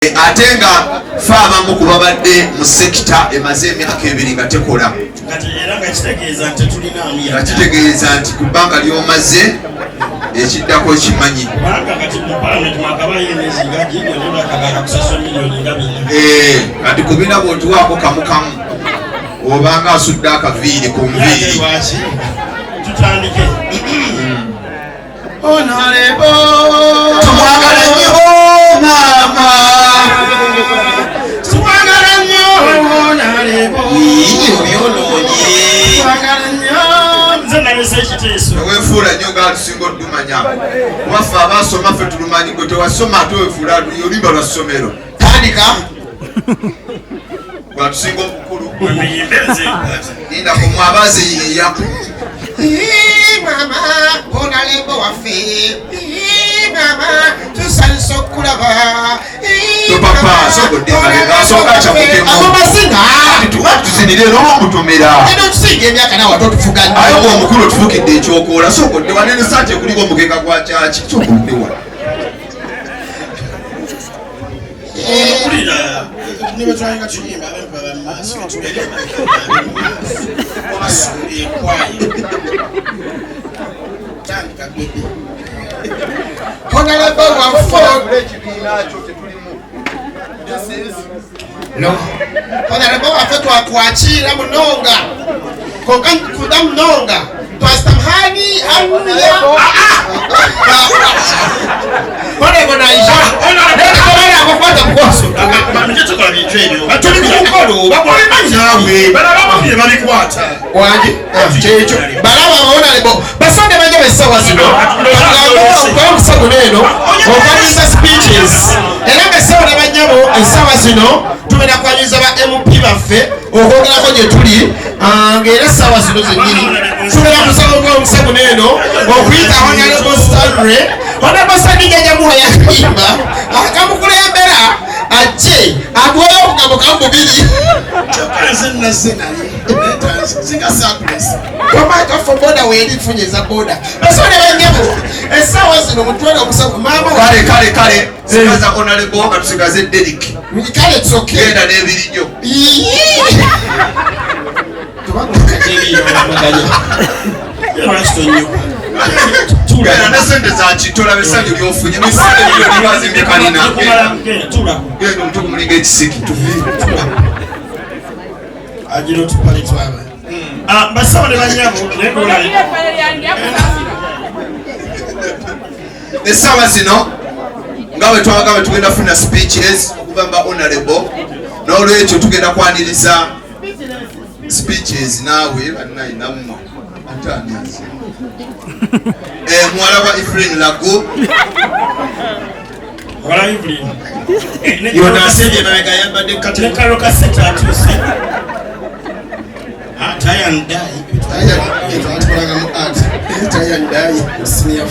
Atenga fama mu kubabadde mu sekita emaze emyaka 2 nga tekola. Kati era nga kitegeeza nti tulina amya. Kitegeeza nti ku bbanga ly'omaze ekiddako kimanyi. Kubanga kati mu parliament mwakabayo emezinga gigo nyola kagala kusasa milioni nga 4. Kati ku bina bw'otuwaako kamukamu obanga asudde akaviiri ku nviiri. Tutandike. Honorable tumwagala nnyo mama. Tumwagala nnyo honorable. Tumwagala nnyo. Nze nalese ekiteeso. Weefuula nnyo nga tusinga oddumanya. Kubaffe abaasoma ffe tulumanyi gwe tewasoma ate weefuula olimba lwa ssomero. Tandika. Gwatusinga obukulu. Linda ku mwabaze yeeya. Mama, honorable waffe. Mama, tusalisa okulaba. Papa, sogodde malega asooka kyamukemu. Amasinga. Tuzinire n'omutomera. Eno tusinga emyaka nawe totufuga nnyo. Ayo omukulu tufukidde ekyokoola sogodde wanene saati ekuliko omukeka gwa kyaki sogodde wa. Kulira niba twayinga tuyimba abemba bamaaso tuleke wasuli ekwaye tandika bebe Honorable waffe. No. Honorable waffe twakwakira munonga. Konka nkuda munonga. Twasamhani amuya. Honorable naija. Honorable akwata mkoso. bamije tukola bintu ebyo Batuli mukolo bakolema nyawe. balaba bye babikwata Wangi kyekyo balaba honorable basonde bajja besawa zino kwa musago neno okwanyiza speeches era besawa nabanyabo esawa zino tumena kwanyiza ba MP baffe okwogerako gye tuli ng'era esawa zino zennyini tumena kusago kwa musago neno okuyita honorable Stanley honorable Stanley jajamuwa yakimba akamukulembera ajje agweyo okugabo kambubiri kyokkanze nazze naye singa sakulesa Kamata for boda weeri funyeza boda. Basone banyabo. Esawa zino mutwale omusago mama Kale sikaza honorable nga tusigaze Derrick. Kale it's okay. Genda n'ebirijo. Genda ne sente za kitola besanje byofunye n'esente byo bazimbye kalina. Genda omutuku mulinga ekisiki. agiro tupale twaba basawo ne banyabo Essaawa zino nga bwe twagamba tugenda funa speeches okuva mba honorable n'olwekyo tugenda kwaniriza speeches naawe bannayinammwe atanize muwala wa Evelyn Lago yona asebye mabega yambadde kalo kasete atuse tie and die Tie and die. Senior 5.